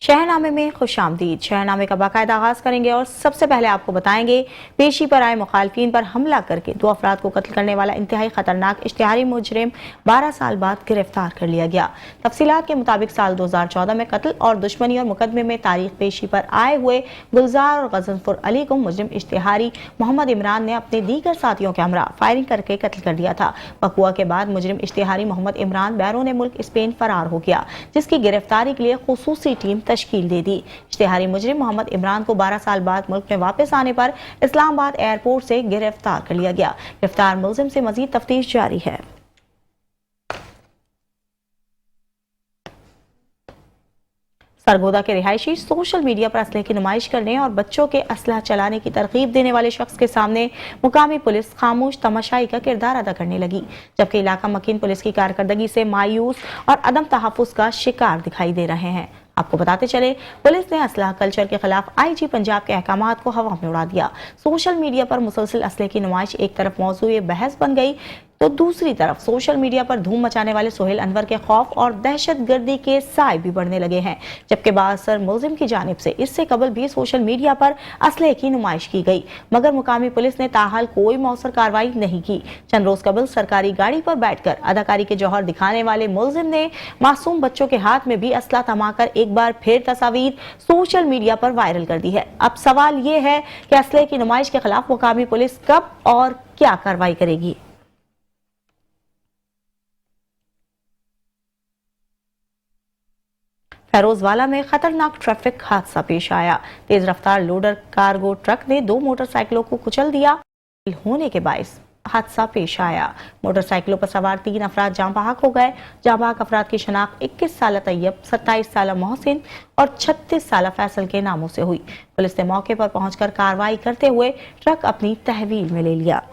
शहरनामे में खुशामदीद। शहरनामे का बाकायदा आगाज करेंगे और सबसे पहले आपको बताएंगे पेशी पर आए मुखालफिन पर हमला करके 2 अफराद को कत्ल करने वाला इंतहाई खतरनाक इश्तिहारी मुजरिम 12 साल बाद गिरफ्तार कर लिया गया। तफसीलात के मुताबिक साल 2014 में कत्ल और दुश्मनी और मुकदमे में तारीख पेशी पर आए हुए गुलजार और गजनफुर अली को मुजरिम इश्तिहारी मोहम्मद इमरान ने अपने दीगर साथियों के हमरा फायरिंग करके कत्ल कर दिया था। बकुआ के बाद मुजरिम इश्तिहारी मोहम्मद इमरान बैरून मुल्क स्पेन फरार हो गया, जिसकी गिरफ्तारी के लिए खुसूसी टीम तश्कील दे दी। इश्तिहारी मुजरिम मोहम्मद इमरान को 12 साल बाद मुल्क में वापस आने पर इस्लामाबाद एयरपोर्ट से गिरफ्तार कर लिया गया। गिरफ्तार मुलजिम से मजीद तफ्तीश जारी है। सरगोदा के रिहायशी सोशल मीडिया पर असलहे की नुमाइश करने और बच्चों के असलहा चलाने की तरगीब देने वाले शख्स के सामने मुकामी पुलिस खामोश तमाशाई का किरदार अदा करने लगी, जबकि इलाका मकीन पुलिस की कारकर्दगी से मायूस और अदम तहफ़्फ़ुज़ का शिकार दिखाई दे रहे हैं। आपको बताते चले, पुलिस ने असलहा कल्चर के खिलाफ IG पंजाब के अहकामात को हवा में उड़ा दिया। सोशल मीडिया पर मुसलसल असलहे की नुमाइश एक तरफ मौजूए बहस बन गई तो दूसरी तरफ सोशल मीडिया पर धूम मचाने वाले सोहेल अनवर के खौफ और दहशतगर्दी के साए भी बढ़ने लगे हैं, जबकि बाअसर मुलजिम की जानिब से इससे कबल भी सोशल मीडिया पर असलहे की नुमाइश की गई, मगर मुकामी पुलिस ने ताहाल कोई मौसर कार्रवाई नहीं की। चंद रोज कबल सरकारी गाड़ी पर बैठकर अदाकारी के जौहर दिखाने वाले मुलजिम ने मासूम बच्चों के हाथ में भी असला थमाकर एक बार फिर तस्वीर सोशल मीडिया पर वायरल कर दी है। अब सवाल ये है कि असलहे की नुमाइश के खिलाफ मुकामी पुलिस कब और क्या कार्रवाई करेगी। फैरोजवाला में खतरनाक ट्रैफिक हादसा पेश आया। तेज रफ्तार लोडर कार्गो ट्रक ने 2 मोटरसाइकिलों को कुचल दिया होने के बायस हादसा पेश आया। मोटरसाइकिलों पर सवार 3 अफराद जाँ बहक हो गए। जाँ बहक अफराद की शनाख्त 21 साल तैयब, 27 साल मोहसिन और 36 साल फैसल के नामों से हुई। पुलिस ने मौके पर पहुंचकर कार्रवाई करते हुए ट्रक अपनी तहवील में ले लिया।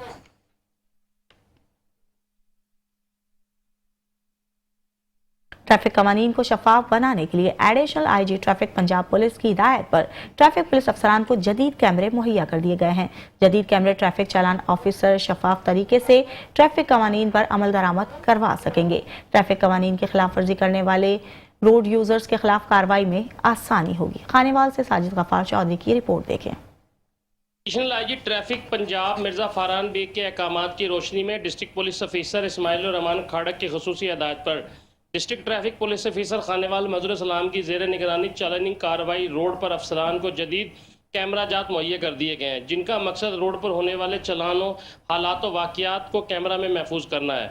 ट्रैफिक कवानीन को शफाफ बनाने के लिए additional IG traffic Punjab police की हिदायत पर ट्रैफिक पुलिस अफसरान को जदीद कैमरे मुहैया कर दिए गए हैं। जदीद कैमरे ट्रैफिक चालान ऑफिसर शफाफ तरीके से ट्रैफिक कवानीन पर अमल दरामद करवा सकेंगे। ट्रैफिक कवानीन की खिलाफ वर्जी करने वाले रोड यूजर्स के खिलाफ कार्रवाई में आसानी होगी। खानेवाल से साजिद गफ्फार चौधरी की रिपोर्ट देखें। Additional IG traffic Punjab Mirza Faran Baig के अहकामात की रोशनी में district police officer Ismail Rehman Kharak की खुसूसी हिदायत पर district traffic police officer Khanewal Mazur Salam की जेर निगरानी चालानी कार्रवाई रोड पर अफसरान को जदीद कैमरा जात मुहैया कर दिए गए हैं, जिनका मकसद रोड पर होने वाले चलानों, हालात और वाक़ियात को कैमरा में महफूज करना है।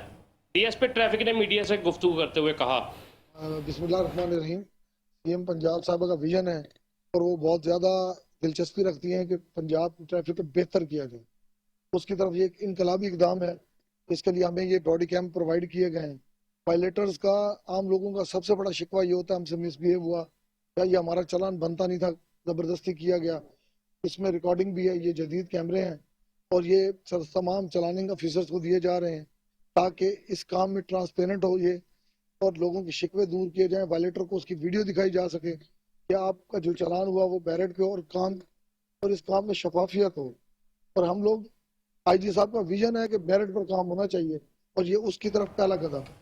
DSP ट्रैफिक ने मीडिया से गुफ्तगू करते हुए कहा, बिस्मिल्लाहिर्रहमानिर्रहीम। CM पंजाब साहब का विजन है और वो बहुत ज़्यादा दिलचस्पी रखती हैं कि पंजाब की ट्रैफिक को बेहतर किया जाए। उसकी तरफ ये एक इनकलाबी इकदाम है। इसके लिए हमें ये बॉडी कैम प्रोवाइड किए गए हैं। वायलेटर्स का, आम लोगों का सबसे बड़ा शिकवा ये होता है हमसे मिसबिहेव हुआ या ये हमारा चालान बनता नहीं था, ज़बरदस्ती किया गया। इसमें रिकॉर्डिंग भी है, ये जदीद कैमरे हैं और ये तमाम चलानिंग ऑफिसर्स को दिए जा रहे हैं ताकि इस काम में ट्रांसपेरेंट हो ये और लोगों के शिकवे दूर किए जाएं। वायलेटर को उसकी वीडियो दिखाई जा सके कि आपका जो चालान हुआ वो बैरेट के और काम और इस काम में शफाफियत हो। और हम लोग IG साहब का विजन है कि बैरेट पर काम होना चाहिए और ये उसकी तरफ पहला कदम।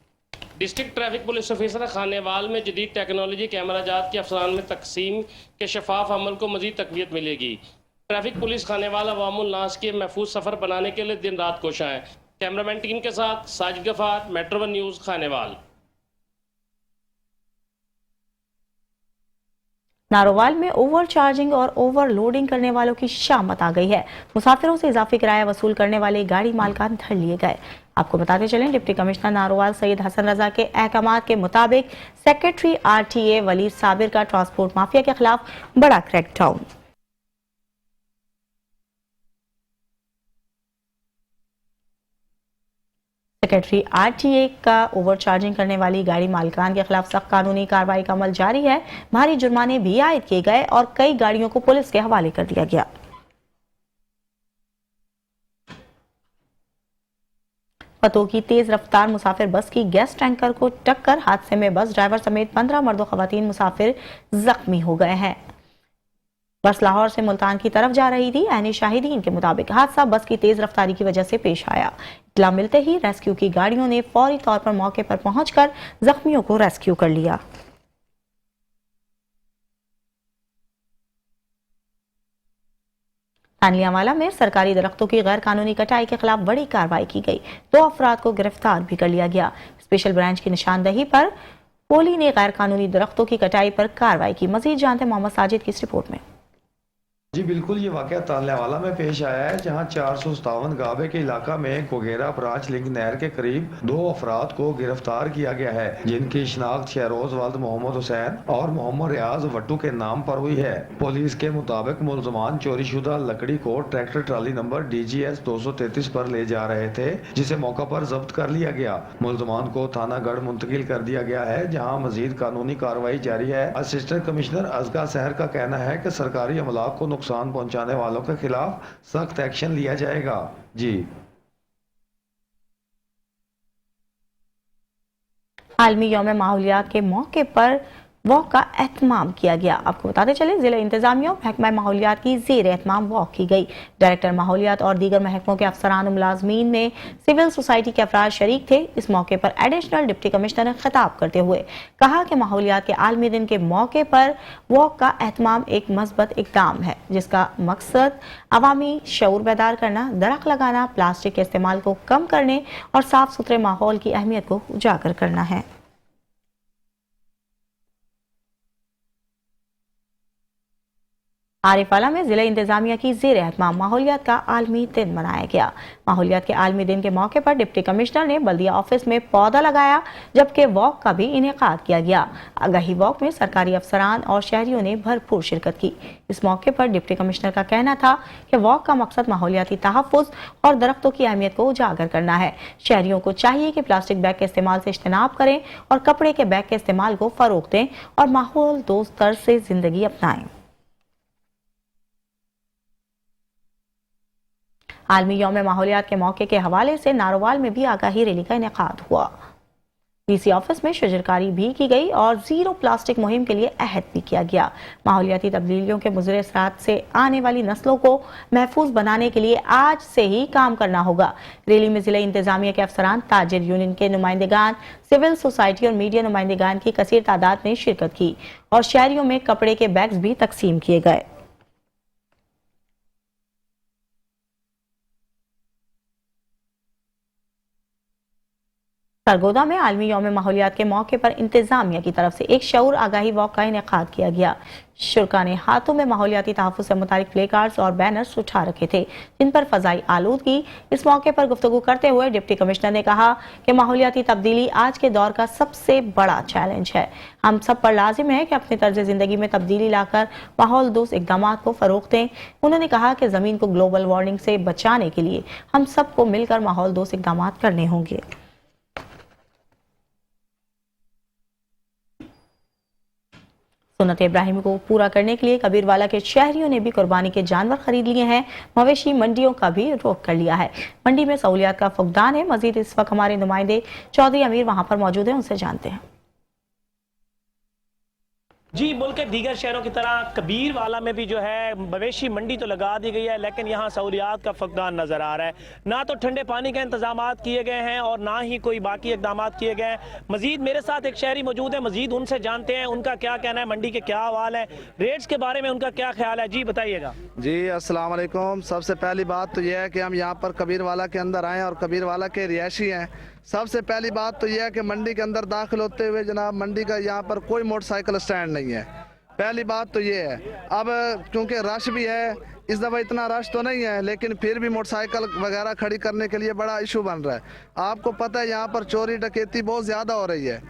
District traffic police officer Khanewal में जदीद टेक्नोलॉजी कैमरा जात के अफसरान में तकसीम के शफाफ अमल को मजीद तकवीत मिलेगी। ट्रैफिक पुलिस खानेवाल अवामुल नास के महफूज सफ़र बनाने के लिए दिन रात कोशा है। कैमरामैन टीम के साथ साजिद गफ्फार, मेट्रो 1 न्यूज़, खानेवाल। नारोवाल में ओवर चार्जिंग और ओवरलोडिंग करने वालों की शामत आ गई है। मुसाफिरों से इजाफी किराया वसूल करने वाले गाड़ी मालकान धर लिए गए। आपको बताते चलें, डिप्टी कमिश्नर नारोवाल सैयद हसन रजा के अहकामात के मुताबिक सेक्रेटरी RTA वलीद साबिर का ट्रांसपोर्ट माफिया के खिलाफ बड़ा क्रैकडाउन। सेक्रेटरी RTA का ओवर चार्जिंग करने वाली गाड़ी मालिकान के खिलाफ सख्त कानूनी कार्रवाई का अमल जारी है। भारी जुर्माने भी आयद किए गए और कई गाड़ियों को पुलिस के हवाले कर दिया गया। पतों की तेज रफ्तार मुसाफिर बस की गैस टैंकर को टक्कर, हादसे में बस ड्राइवर समेत 15 मर्द और खवातीन मुसाफिर जख्मी हो गए हैं। बस लाहौर से मुल्तान की तरफ जा रही थी। ऐनी शाहिदीन के मुताबिक हादसा बस की तेज रफ्तारी की वजह से पेश आया। इत्तला मिलते ही रेस्क्यू की गाड़ियों ने फौरी तौर पर मौके पर पहुंचकर जख्मियों को रेस्क्यू कर लिया। खानलियावाला में सरकारी दरख्तों की गैर कानूनी कटाई के खिलाफ बड़ी कार्रवाई की गई। 2 अफराद को गिरफ्तार भी कर लिया गया। स्पेशल ब्रांच की निशानदही पर पोली ने गैर कानूनी दरख्तों की कटाई पर कार्रवाई की। मजीद जानते मोहम्मद साजिद की इस रिपोर्ट में। जी बिल्कुल, ये वाकया तालियावाला में पेश आया है, जहां 457 गाबे के इलाका में कोगेरा ब्रांच लिंक नहर के करीब 2 अफराद को गिरफ्तार किया गया है, जिनकी शिनाख्त शहरोज वाल्द मोहम्मद हुसैन और मोहम्मद रियाज वट्टू के नाम पर हुई है। पुलिस के मुताबिक मुलजमान चोरीशुदा लकड़ी को ट्रैक्टर ट्राली नंबर DGS 233 पर ले जा रहे थे, जिसे मौका पर जब्त कर लिया गया। मुलजमान को थानागढ़ मुंतकिल कर दिया गया है, जहाँ मजीद कानूनी कार्रवाई जारी है। असिस्टेंट कमिश्नर अजगा सहर का कहना है कि सरकारी अमलाक को नुकसान पहुंचाने वालों के खिलाफ सख्त एक्शन लिया जाएगा। जी आलमी यौम माहौलियात के मौके पर वॉक का एहतमाम किया गया। आपको बताते चले, जिला इंतजामिया और महकमा माहौलियात की जेर एहतमाम वॉक की गई। डायरेक्टर माहौलियात और दीगर महकमों के अफसरान मुलाजमीन में सिविल सोसाइटी के अफराद शरीक थे। इस मौके पर एडिशनल डिप्टी कमिश्नर ने खिताब करते हुए कहा कि माहौलियात के आलमी दिन के मौके पर वॉक का एहतमाम एक मस्बत इक़दाम है, जिसका मकसद अवामी शऊर बेदार करना, दरख्त लगाना, प्लास्टिक के इस्तेमाल को कम करने और साफ सुथरे माहौल की अहमियत को उजागर करना है। आरिफाला में जिला इंतजामिया की जेर एहतमाम माहौलियात का आलमी दिन मनाया गया। माहौलियात के आलमी दिन के मौके पर डिप्टी कमिश्नर ने बल्दिया ऑफिस में पौधा लगाया, जबकि वॉक का भी इनेकाद किया गया। आगाही वॉक में सरकारी अफसरान और शहरियों ने भरपूर शिरकत की। इस मौके पर डिप्टी कमिश्नर का कहना था कि वॉक का मकसद माहौलियाती तहफ़्फ़ुज़ और दरख्तों की अहमियत को उजागर करना है। शहरियों को चाहिए कि प्लास्टिक बैग के इस्तेमाल से इज्तनाब करें और कपड़े के बैग के इस्तेमाल को फ़रोग़ दें और माहौल दोस्त तर्ज से ज़िंदगी अपनाएं। आलमी यौम माहौलियात के मौके के हवाले से नारोवाल में भी आगाही रैली का इनेकाद हुआ। DC ऑफिस में शजरकारी भी की गई और जीरो प्लास्टिक मुहिम के लिए अहद भी किया गया। माहौलियाती तब्दीलियों के मुज़र असरात से आने वाली नस्लों को महफूज बनाने के लिए आज से ही काम करना होगा। रैली में जिला इंतजामिया के अफसरान, ताजिर यूनियन के नुमाइंदगान, सिविल सोसाइटी और मीडिया नुमाइंदगान की कसीर तादाद में शिरकत की और शहरियों में कपड़े के बैग्स भी तकसीम किए गए। सरगोदा में आलमी यौम माहौलियात के मौके पर इंतजामिया की तरफ से एक शऊर आगाही वॉक का इनेकाद किया गया। शुरा ने हाथों में माहौलियाती तहफ़्फ़ुज़ से मुतालिक प्ले कार्ड्स और बैनर्स उठा रखे थे, जिन पर फ़ज़ाई आलूदगी। इस मौके पर गुफ्तगू करते हुए डिप्टी कमिश्नर ने कहा कि माहौलियाती तब्दीली आज के दौर का सबसे बड़ा चैलेंज है। हम सब पर लाजिम है कि अपनी तर्ज ज़िंदगी में तब्दीली लाकर माहौल दोस्त इक़दामात को फ़रोग़ दें। उन्होंने कहा कि ज़मीन को ग्लोबल वार्मिंग से बचाने के लिए हम सबको मिलकर माहौल दोस्त इक़दामात करने होंगे। सुन्नत इब्राहिम को पूरा करने के लिए कबीरवाला के शहरियों ने भी कुर्बानी के जानवर खरीद लिए हैं। मवेशी मंडियों का भी रुख कर लिया है। मंडी में सहूलियात का फुकदान है। मजीद इस वक्त हमारे नुमाइंदे चौधरी अमीर वहां पर मौजूद हैं, उनसे जानते हैं। जी, मुल्क के दीगर शहरों की तरह कबीरवाला में भी जो है मवेशी मंडी तो लगा दी गई है, लेकिन यहाँ सहूलियात का फकदान नज़र आ रहा है। ना तो ठंडे पानी के इंतजाम किए गए हैं और ना ही कोई बाकी इकदाम किए गए हैं। मजीद मेरे साथ एक शहरी मौजूद है, मजीद उनसे जानते हैं उनका क्या कहना है, मंडी के क्या हवाल है, रेट्स के बारे में उनका क्या ख्याल है। जी बताइएगा। जी अस्सलाम वालेकुम। सबसे पहली बात तो यह है कि हम यहाँ पर कबीरवाला के अंदर आए और कबीरवाला के रिहायशी हैं। सबसे पहली बात तो यह है कि मंडी के अंदर दाखिल होते हुए जनाब मंडी का यहाँ पर कोई मोटरसाइकिल स्टैंड नहीं है। पहली बात तो ये है। अब क्योंकि रश भी है, इस दफ़ा इतना रश तो नहीं है, लेकिन फिर भी मोटरसाइकिल वगैरह खड़ी करने के लिए बड़ा इशू बन रहा है। आपको पता है यहाँ पर चोरी डकैती बहुत ज़्यादा हो रही है।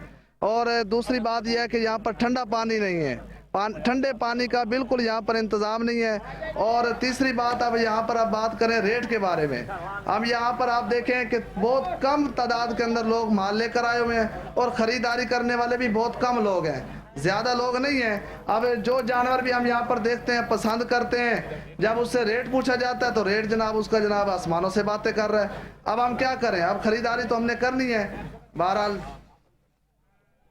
और दूसरी बात यह है कि यहाँ पर ठंडा पानी नहीं है, ठंडे पानी का बिल्कुल यहाँ पर इंतज़ाम नहीं है। और तीसरी बात, अब यहाँ पर आप बात करें रेट के बारे में। अब यहाँ पर आप देखें कि बहुत कम तादाद के अंदर लोग माल लेकर आए हुए हैं और ख़रीदारी करने वाले भी बहुत कम लोग हैं, ज़्यादा लोग नहीं हैं। अब जो जानवर भी हम यहाँ पर देखते हैं, पसंद करते हैं, जब उससे रेट पूछा जाता है तो रेट जनाब उसका जनाब आसमानों से बातें कर रहा है। अब हम क्या करें, अब ख़रीदारी तो हमने करनी है। बहरहाल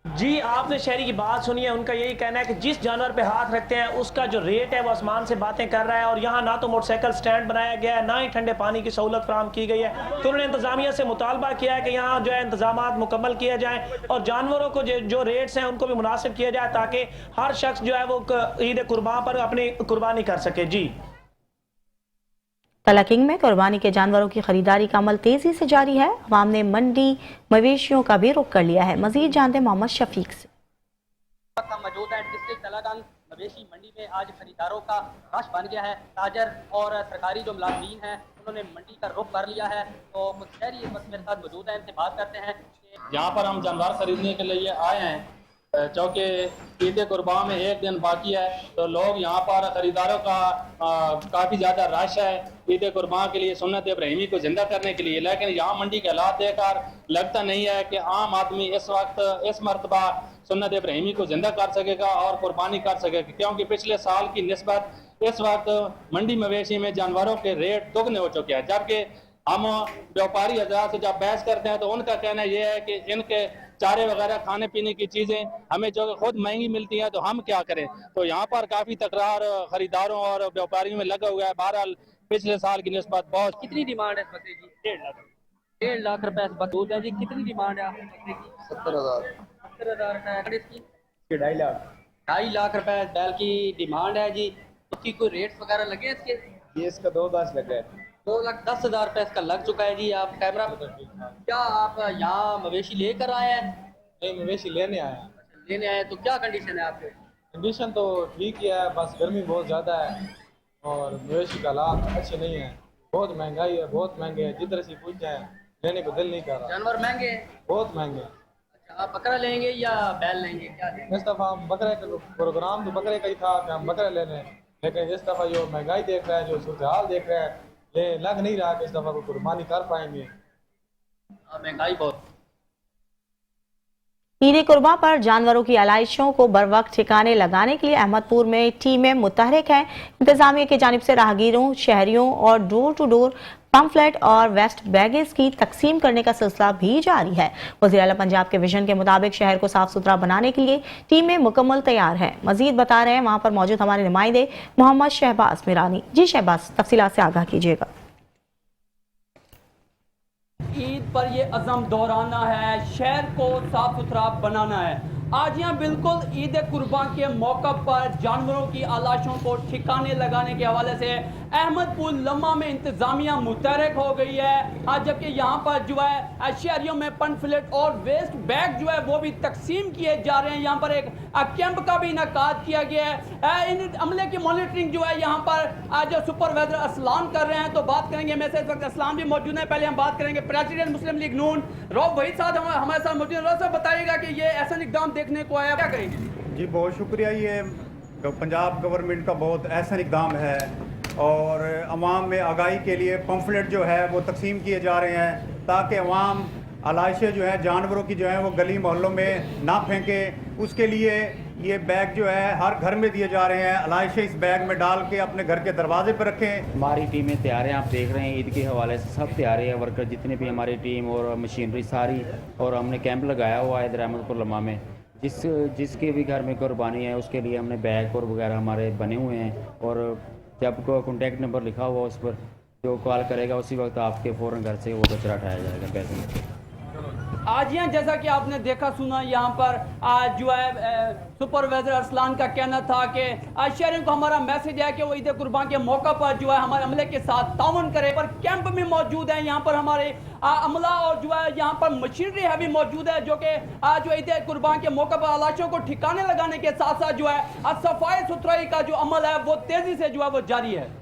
जी, आपने शहरी की बात सुनी है, उनका यही कहना है कि जिस जानवर पे हाथ रखते हैं उसका जो रेट है वो आसमान से बातें कर रहा है। और यहाँ ना तो मोटरसाइकिल स्टैंड बनाया गया है, ना ही ठंडे पानी की सहूलत फराहम की गई है। तो उन्होंने इंतजामिया से मुतालबा किया है कि यहाँ जो है इंतजाम मुकम्मल किए जाएँ और जानवरों को जो रेट्स हैं उनको भी मुनासिब किया जाए, ताकि हर शख्स जो है वो ईद कुर्बान पर अपनी कुर्बानी कर सके। जी तलाकिंग में कुर्बानी के जानवरों की खरीदारी का अमल तेजी से जारी है। अवाम ने मंडी मवेशियों का भी रुख कर लिया है। मजीद जानते मोहम्मद शफीक से। मौजूद है डिस्ट्रिक्ट तलागंग मवेशी मंडी में आज खरीदारों का रश बन गया है। ताजर और सरकारी जो मुलाजमीन हैं उन्होंने मंडी का रुख कर लिया है। तो कुछ शहरी इस वक्त मेरे साथ मौजूद हैं, इनसे बात करते हैं। यहाँ पर हम जानवर खरीदने के लिए आए हैं, चूँकि ईद कुर्बान में एक दिन बाकी है तो लोग यहाँ पर ख़रीदारों का काफ़ी ज़्यादा रश है ईद कुर्बान के लिए, सुन्नत इब्राहिमी को ज़िंदा करने के लिए। लेकिन यहाँ मंडी के हालात देखकर लगता नहीं है कि आम आदमी इस वक्त इस मरतबा सुन्नत इब्राहिमी को ज़िंदा कर सकेगा और कुर्बानी कर सकेगा, क्योंकि पिछले साल की निस्बत इस वक्त मंडी मवेशी में जानवरों के रेट दोगुने हो चुके हैं। जबकि हम व्यापारी हजरात से जब बहस करते हैं तो उनका कहना यह है कि इनके चारे वगैरह खाने पीने की चीज़ें हमें जो खुद महंगी मिलती हैं तो हम क्या करें। तो यहाँ पर काफ़ी तकरार खरीदारों और व्यापारियों में लगा हुआ है। बहरहाल पिछले साल की निस्बत बहुत। कितनी डिमांड है इस बकरे की? 1.5 लाख रुपए इस बकरूद है जी। कितनी डिमांड है आपके बकरे की? 70,000 रुपए। इसकी 2.5 लाख रुपए बैल की डिमांड है जी। उसकी कोई रेट्स वगैरह लगे इसके? ये इसका 2,10 लगा है। 2,10,000 रुपए इसका लग चुका है जी। आप कैमरा क्या आप यहाँ मवेशी लेकर आए हैं? नहीं, मवेशी लेने आए हैं। लेने आए तो क्या कंडीशन है आपके? कंडीशन तो ठीक ही है, बस गर्मी बहुत ज़्यादा है और मवेशी का हालात अच्छे नहीं है। बहुत महंगाई है, बहुत महंगे हैं। जिधर से पूछते हैं लेने को दिल नहीं कर रहा। जानवर महंगे हैं? बहुत महंगे हैं। अच्छा, आप बकरा लेंगे या बैल लेंगे, क्या लेंगे? इस दफ़ा हम बकरे का प्रोग्राम तो बकरे का ही था कि हम बकरे ले लें, लेकिन इस दफ़ा जो महंगाई देख रहा है, जो सूरत हाल देख रहा है, ये लग नहीं रहा कि इस दफ़ा को कुर्बानी कर पाएंगे। महंगाई बहुत। ईद कुर्बान पर जानवरों की आलाइशों को बर वक्त ठिकाने लगाने के लिए अहमदपुर में टीमें मुतहरिक हैं। इंतजामिया की जानिब से राहगीरों, शहरियों और डोर टू डोर पम्फलेट और वेस्ट बैगेज की तकसीम करने का सिलसिला भी जारी है। वज़ीर आला पंजाब के विजन के मुताबिक शहर को साफ सुथरा बनाने के लिए टीमें मुकम्मल तैयार हैं। मजीद बता रहे हैं वहां पर मौजूद हमारे नुमाइंदे मोहम्मद शहबाज मिरानी। जी शहबाज, तफसीलात से आगाह कीजिएगा। ईद पर ये अज़म दोहराना है, शहर को साफ सुथरा बनाना है। आज यहाँ बिल्कुल ईद कुर्बान के मौका पर जानवरों की आलाशों को ठिकाने लगाने के हवाले से अहमदपुर लम्मा में इंतजामिया मुतहरिक हो गई है। आज जबकि यहाँ पर जो है शहरियों में पम्फलेट और वेस्ट बैग जो है वो भी तकसीम किए जा रहे हैं। यहाँ पर एक कैंप का भी इनकाद किया गया है। इन अमले की मॉनिटरिंग जो है यहाँ पर आज सुपरवाइजर असलान कर रहे हैं। तो बात करेंगे, मैं से इस वक्त असलान भी मौजूद है। पहले हम बात करेंगे प्रेसिडेंट मुस्लिम लीग नून रऊफ वहीद साहब हमारे साथ मौजूद है। रऊफ साहब बताइएगा कि ये ऐसा इकदाम देखने को आया, क्या करेंगे? जी बहुत शुक्रिया। ये पंजाब गवर्नमेंट का बहुत ऐसा इकदाम है और अवाम में आगाही के लिए पम्फलेट जो है वो तकसीम किए जा रहे हैं ताकि अवाम आलाइशें जो हैं जानवरों की जो हैं वो गली मोहल्लों में ना फेंके। उसके लिए ये बैग जो है हर घर में दिए जा रहे हैं। आलाइशें इस बैग में डाल के अपने घर के दरवाजे पर रखें। हमारी टीमें तैयार हैं, आप देख रहे हैं ईद के हवाले से सब तैयार है। वर्कर जितने भी हमारी टीम और मशीनरी सारी, और हमने कैंप लगाया हुआ है इधर अहमदपुर लम्मा में। जिसके भी घर में कुर्बानी है उसके लिए हमने बैग और वगैरह हमारे बने हुए हैं। और जब को कॉन्टैक्ट नंबर लिखा हुआ उस पर जो कॉल करेगा उसी वक्त आपके फ़ौरन घर से वो कचरा उठाया जाएगा पैसे में। आज यहाँ जैसा कि आपने देखा सुना, यहाँ पर आज जो है सुपरवाइजर अरसलान का कहना था कि शहरियों को हमारा मैसेज है कि वो ईद कुर्बान के मौका पर जो है हमारे अमले के साथ ताउन करे। पर कैंप में मौजूद है यहाँ पर हमारे अमला और जो है यहाँ पर मशीनरी है भी मौजूद है जो कि आज ईद कुर्बान के मौका पर आलाशों को ठिकाने लगाने के साथ साथ जो है सफाई सुथराई का जो अमल है वो तेजी से जो है वो जारी है।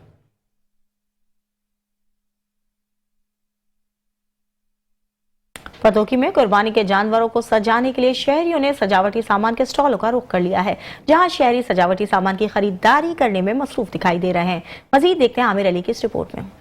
पतोकी में कुर्बानी के जानवरों को सजाने के लिए शहरियों ने सजावटी सामान के स्टॉलों का रुख कर लिया है, जहां शहरी सजावटी सामान की खरीदारी करने में मसरूफ दिखाई दे रहे हैं। मजीद देखते हैं आमिर अली की इस रिपोर्ट में।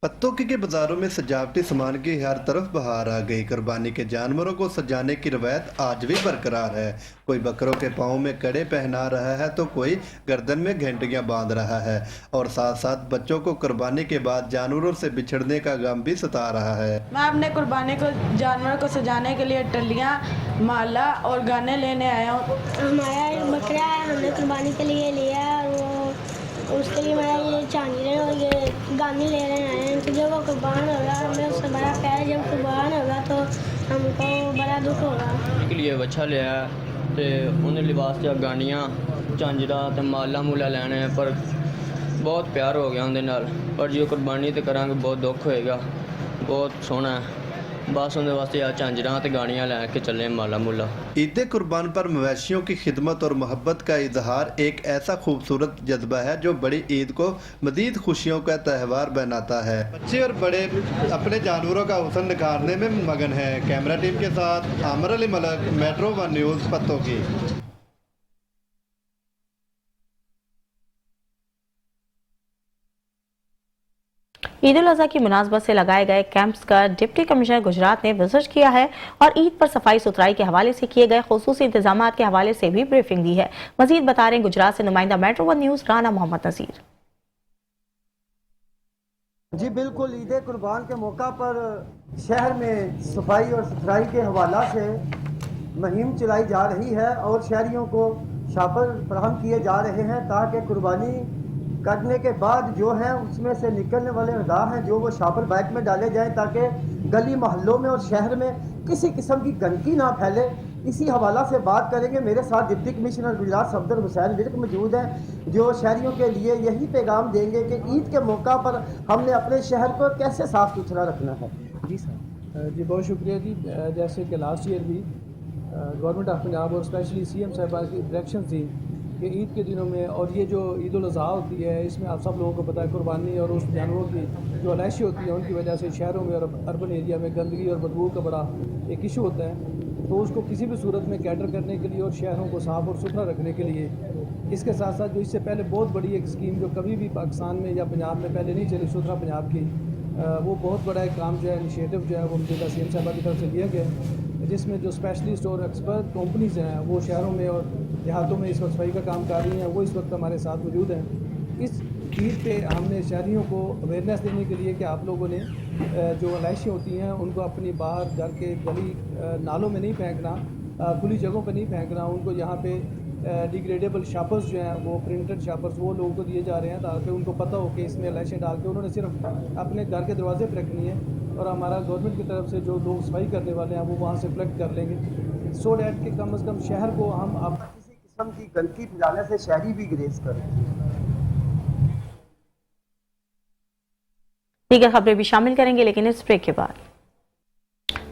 पत्तोकी के बाजारों में सजावटी सामान की हर तरफ बहार आ गई। कुर्बानी के जानवरों को सजाने की रवायत आज भी बरकरार है। कोई बकरों के पाँव में कड़े पहना रहा है तो कोई गर्दन में घंटियां बांध रहा है और साथ साथ बच्चों को कुर्बानी के बाद जानवरों से बिछड़ने का गम भी सता रहा है। मैं अपने कुर्बानी को जानवर को सजाने के लिए टलियाँ, माला और गाने लेने आया हूँ। हमारा बकरा है, हमने कुर्बानी के लिए लिया और उसके लिए मैं ये चांदी और ये गाने ले रहे हैं कि जब वो कुर्बान होगा हमें उससे बड़ा प्यार है। जब कुर्बान होगा तो हमको बड़ा दुख होगा। उनके लिए बच्चा लिया तो उन्हें लिबास या गानियाँ झांझरा तो माला मूला लैने पर ਬਹੁਤ ਪਿਆਰ ਹੋ ਗਿਆ ਉਹਦੇ ਨਾਲ, ਪਰ ਜੇ ਕੁਰਬਾਨੀ ਤੇ ਕਰਾਂਗੇ ਬਹੁਤ ਦੁੱਖ ਹੋਏਗਾ। ਬਹੁਤ ਸੋਹਣਾ ਹੈ, बस उनके वास्ते आज झांझरा ते गाड़ियाँ लेके चले माला मुला। ईद कुर्बान पर मवेशियों की खिदमत और मोहब्बत का इजहार एक ऐसा खूबसूरत जज्बा है जो बड़ी ईद को मजीद खुशियों का त्यौहार बनाता है। बच्चे और बड़े अपने जानवरों का हुस्न निखारने में मगन हैं। कैमरा टीम के साथ आमर अली मलक, मेट्रो 1 न्यूज़ पत्तों की। ईद उल अज़हा की मुनासबत से लगाए गए कैंप्स का डिप्टी कमिश्नर गुजरात ने विजिट किया है और ईद पर सफाई सुथराई के हवाले से किए गए खुसूसी इंतजाम के हवाले से भी ब्रीफिंग दी है। मजीद बता रहे हैं गुजरात से नुमाइंदा मेट्रो 1 न्यूज़ राना मोहम्मद नसीर। जी बिल्कुल, ईद कुर्बान के मौका पर शहर में सफाई और सुथराई के हवाला से मुहिम चलाई जा रही है और शहरियों को शापर फराहम किए जा रहे हैं ताकि कुर्बानी करने के बाद जो है उसमें से निकलने वाले अदा हैं जो वो शापर बैग में डाले जाएं ताकि गली मोहल्लों में और शहर में किसी किस्म की गंदगी ना फैले। इसी हवाला से बात करेंगे। मेरे साथ डिप्टी कमिश्नर गुजरात सफदर हुसैन विर्क मौजूद हैं जो शहरियों के लिए यही पैगाम देंगे कि ईद के मौका पर हमने अपने शहर को कैसे साफ़ सुथरा रखना है। जी सर। जी बहुत शुक्रिया जी। जैसे कि लास्ट ईयर भी गवर्नमेंट ऑफ पंजाब और स्पेशली CM साहिबा की डायरेक्शन थी कि ईद के दिनों में, और ये जो ईद उल अज़हा होती है इसमें आप सब लोगों को पता है कुर्बानी और उस जानवरों की जो अलैशी होती है उनकी वजह से शहरों में और अर्बन एरिया में गंदगी और बदबू का बड़ा एक इशू होता है। तो उसको किसी भी सूरत में कैटर करने के लिए और शहरों को साफ़ और सुथरा रखने के लिए इसके साथ साथ जो इससे पहले बहुत बड़ी एक स्कीम जो कभी भी पाकिस्तान में या पंजाब में पहले नहीं चली, सुथरा पंजाब की, वो बहुत बड़ा एक काम जो है इनिशिएटिव जो है वो मौजूदा CM साहिबा की तरफ से लिया गया है जिसमें जो स्पेशलिस्ट और एक्सपर्ट कंपनीज हैं वो शहरों में और देहातों में इस वक्त सफाई का काम कर रही हैं, वो इस वक्त हमारे साथ मौजूद हैं। इस ईद पे हमने शहरियों को अवेयरनेस देने के लिए कि आप लोगों ने जो अलैशी होती हैं उनको अपनी बाहर घर के गली नालों में नहीं फेंकना, खुली जगहों पर नहीं फेंकना, उनको यहाँ पे डिग्रेडेबल शापर्स जो हैं वो प्रिंटेड शापर्स वो लोगों को दिए जा रहे हैं ताकि उनको पता हो कि इसमें अलैशी डाल के उन्होंने सिर्फ अपने घर के दरवाजे पर रखनी है और हमारा गवर्नमेंट की तरफ से जो लोग सफाई करने वाले हैं वो वहाँ से कलेक्ट कर लेंगे सो डैट कि कम से कम शहर को हम अब किसी किस्म की गंदगी फैलाने से शहरी भी ग्रेज करें। दीगर खबरें भी शामिल करेंगे लेकिन इस ब्रेक के बाद।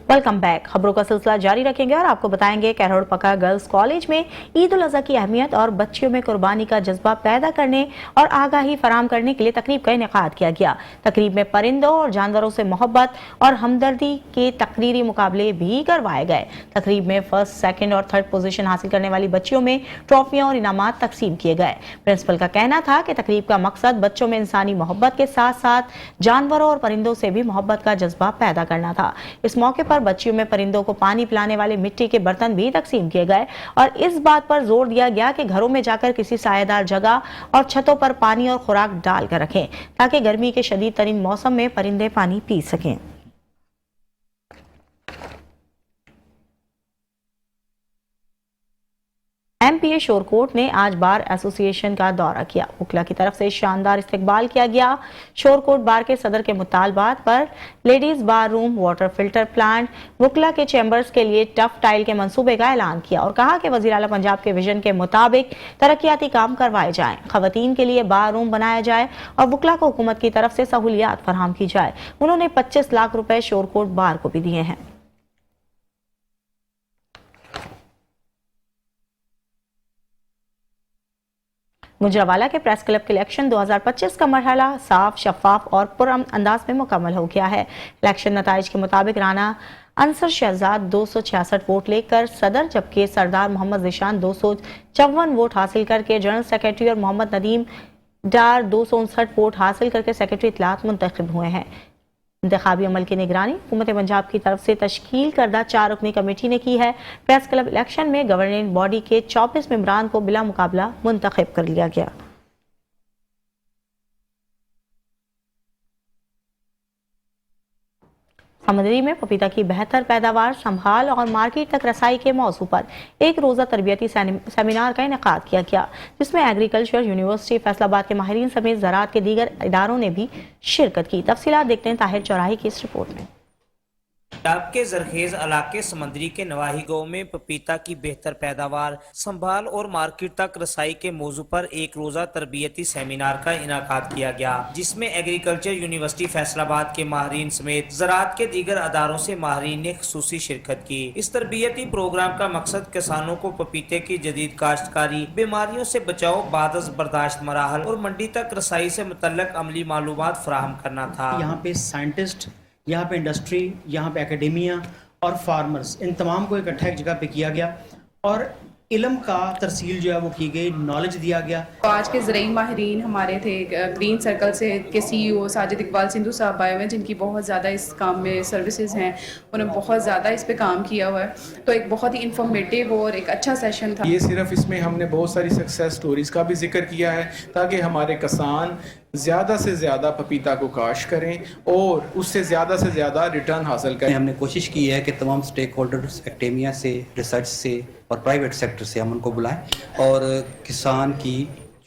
Welcome back. खबरों का सिलसिला जारी रखेंगे और आपको बताएंगे कैरोड़ पका गर्ल्स कॉलेज में ईद उल अज़हा की अहमियत और बच्चियों में कुर्बानी का जज्बा पैदा करने और आगाही फराम करने के लिए तकरीब का इनेकाद किया गया। तकरीब में परिंदों और जानवरों से मोहब्बत और हमदर्दी के तकरीरी मुकाबले भी करवाए गए। तकरीब में फर्स्ट, सेकंड और थर्ड पोजीशन हासिल करने वाली बच्चियों में ट्रॉफियां और इनामात तकसीम किए गए। प्रिंसिपल का कहना था कि तकरीब का मकसद बच्चों में इंसानी मोहब्बत के साथ साथ जानवरों और परिंदों से भी मोहब्बत का जज्बा पैदा करना था। इस मौके पर बच्चियों में परिंदों को पानी पिलाने वाले मिट्टी के बर्तन भी तकसीम किए गए और इस बात पर जोर दिया गया कि घरों में जाकर किसी सायेदार जगह और छतों पर पानी और खुराक डालकर रखें ताकि गर्मी के शदीद तरीन मौसम में परिंदे पानी पी सकें। MPA शोरकोट ने आज बार एसोसिएशन का दौरा किया। वकला की तरफ से शानदार इस्तकबाल किया गया। शोरकोट बार के सदर के मुतालबात पर लेडीज बार रूम, वाटर फिल्टर प्लांट, वकला के चैम्बर्स के लिए टफ टाइल के मंसूबे का ऐलान किया और कहा कि वज़ीर आला पंजाब के विजन के मुताबिक तरक्याती काम करवाए जाएं, खवातीन के लिए बार रूम बनाया जाए और वकला को हुकूमत की तरफ से सहूलियात फराहम की जाए। उन्होंने 25 लाख रुपए शोरकोट बार को भी दिए हैं। गुजरावाला के प्रेस क्लब के इलेक्शन 2025 का मरहला साफ, शफाफ और पुरअमन अंदाज में मुकम्मल हो गया है। इलेक्शन नताइज के मुताबिक राना अंसर शहजाद 266 वोट लेकर सदर, जबकि सरदार मोहम्मद जिशान 254 वोट हासिल करके जनरल सेक्रेटरी और मोहम्मद नदीम डार 259 वोट हासिल करके सेक्रेटरी इत्तलात मुंतखब हुए हैं। इंतखाबी अमल की निगरानी हुकूमत पंजाब की तरफ से तश्कील करदा 4 रुकनी कमेटी ने की है। प्रेस क्लब इलेक्शन में गवर्निंग बॉडी के 24 मेंबरान को बिला मुकाबला मुंतखब कर लिया गया। समंदरी में पपीता की बेहतर पैदावार, संभाल और मार्केट तक रसाई के मौजू पर एक रोज़ा तरबियती सेमिनार का इनेकाद किया गया जिसमें एग्रीकल्चर यूनिवर्सिटी फैसलाबाद के माहिरीन समेत ज़राअत के दीगर इदारों ने भी शिरकत की। तफसीलात देखते हैं ताहिर चौराही की इस रिपोर्ट में। पंजाब के जरखेज इलाके समंदरी के नवाही गांव में पपीता की बेहतर पैदावार, संभाल और मार्केट तक रसाई के मौजू पर एक रोजा तरबियती सेमिनार का इनाकाद किया गया, जिसमें एग्रीकल्चर यूनिवर्सिटी फैसलाबाद के माहरीन समेत ज़राअत के दीगर अदारों से माहरीन ने खुसूसी शिरकत की। इस तरबियती प्रोग्राम का मकसद किसानों को पपीते की जदीद काश्तकारी, बीमारियों से बचाव, बादस बर्दाश्त मराहल और मंडी तक रसाई से मुतल्लक अमली मालूमात फराहम करना था। यहाँ पे साइंटिस्ट, यहाँ पे इंडस्ट्री, यहाँ पे एकेडेमिया और फार्मर्स, इन तमाम को इकट्ठा एक जगह पे किया गया और इल्म का तरसील जो है वो की गई, नॉलेज दिया गया। तो आज के ज़रई माहिरीन हमारे थे ग्रीन सर्कल से के CEO साजिद इकबाल सिंधु साहब आए हुए हैं, जिनकी बहुत ज़्यादा इस काम में सर्विसेज हैं, उन्होंने बहुत ज़्यादा इस पे काम किया हुआ है। तो एक बहुत ही इंफॉर्मेटिव और एक अच्छा सेशन था। ये सिर्फ इसमें हमने बहुत सारी सक्सेस स्टोरीज़ का भी जिक्र किया है ताकि हमारे किसान ज़्यादा से ज़्यादा पपीता को काश करें और उससे ज़्यादा रिटर्न हासिल करें। हमने कोशिश की है कि तमाम स्टेक होल्डर्स, एकेडेमिया से, रिसर्च से और प्राइवेट सेक्टर से हम उनको बुलाएं और किसान की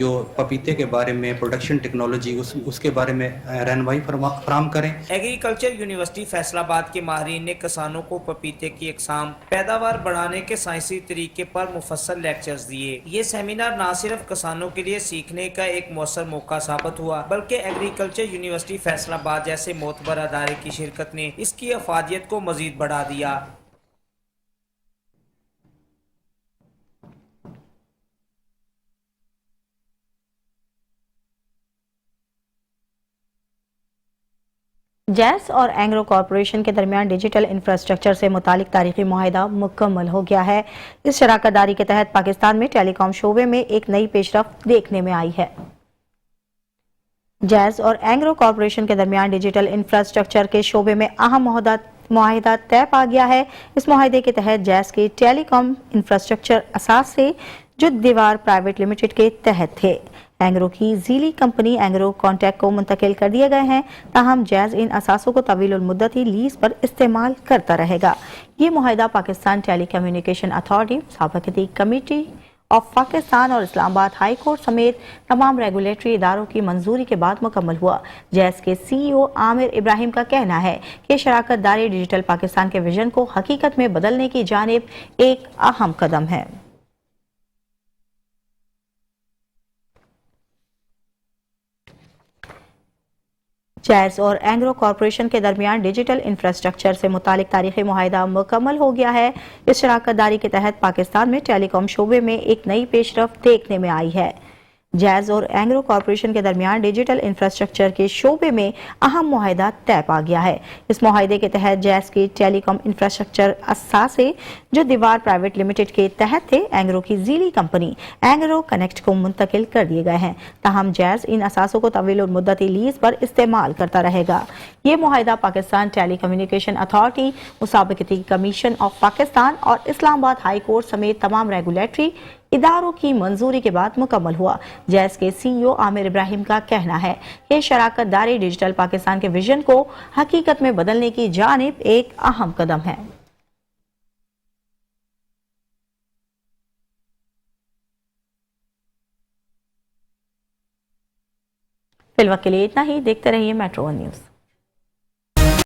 जो पपीते के बारे में प्रोडक्शन टेक्नोलॉजी उसके बारे में रहनुमाई फराहम करें। एग्रीकल्चर यूनिवर्सिटी फैसलाबाद के माहरीन ने किसानों को पपीते की अक़साम, पैदावार बढ़ाने के साइंसी तरीके पर मुफस्सल लेक्चर्स दिए। ये सेमिनार न सिर्फ किसानों के लिए सीखने का एक मौसर मौका साबित हुआ, बल्कि एग्रीकल्चर यूनिवर्सिटी फैसलाबाद जैसे मोतबर अदारे की शिरकत ने इसकी अफादियत को मजीद बढ़ा दिया। जैस और एंग्रो कॉरपोरेशन के दरमियान डिजिटल इंफ्रास्ट्रक्चर से मुतालिक तारीखी मुआहिदा मुकम्मल हो गया है। इस शराकतदारी के तहत पाकिस्तान में टेलीकॉम शोबे में एक नई पेशरफ्त देखने में आई है। जैस और एंग्रो कॉरपोरेशन के दरमियान डिजिटल इंफ्रास्ट्रक्चर के शोबे में अहम मुआहिदा तय पा गया है। इस मुआहिदे के तहत जैस के टेलीकॉम इंफ्रास्ट्रक्चर असास से जो दीवार प्राइवेट लिमिटेड के तहत थे, एंग्रो की जीली कंपनी एंग्रो कॉन्टैक्ट को मुंतकिल कर दिए गए हैं। ताहम जैज इन असासों को तवील मुद्दती लीज पर इस्तेमाल करता रहेगा। ये मुआहिदा पाकिस्तान टेली कम्युनिकेशन अथॉरिटी, साबक़ती कमेटी ऑफ पाकिस्तान और इस्लामाबाद हाई कोर्ट समेत तमाम रेगुलेटरी इदारों की मंजूरी के बाद मुकम्मल हुआ। जैस के CEO आमिर इब्राहिम का कहना है कि शराकत दारी डिजिटल पाकिस्तान के विजन को हकीकत में बदलने की जानिब एक अहम कदम है। जैस और एंग्रो कॉरपोरेशन के दरमियान डिजिटल इंफ्रास्ट्रक्चर से मुतालिक तारीखी मुआहिदा मुकम्मल हो गया है। इस शराकतदारी के तहत पाकिस्तान में टेलीकॉम शोबे में एक नई पेशरफ्त देखने में आई है। जैज और एंग्रो कॉरपोरेशन के दरमियान डिजिटल इंफ्रास्ट्रक्चर के शोबे में अहम मुआहिदा तय पा गया है। इस मुआहिदे के तहत जैज की टेलीकॉम इंफ्रास्ट्रक्चर असासे जो दीवार प्राइवेट लिमिटेड के तहत थे, एंग्रो की जीली कंपनी एंग्रो कनेक्ट को मुंतकिल कर दिए गए हैं। ताहम जैज इन असासों को तवील मुद्दती लीज पर इस्तेमाल करता रहेगा। ये मुआहिदा पाकिस्तान टेली कम्युनिकेशन अथॉरिटी, मुसाबकती कमीशन ऑफ पाकिस्तान और इस्लामाबाद हाई कोर्ट समेत तमाम रेगुलेटरी इदारों की मंजूरी के बाद मुकम्मल हुआ। जैस के CEO आमिर इब्राहिम का कहना है कि शराकत दारी डिजिटल पाकिस्तान के विजन को हकीकत में बदलने की जानिब एक अहम कदम है। फिलहाल के लिए इतना ही। देखते रहिए मेट्रो वन न्यूज़।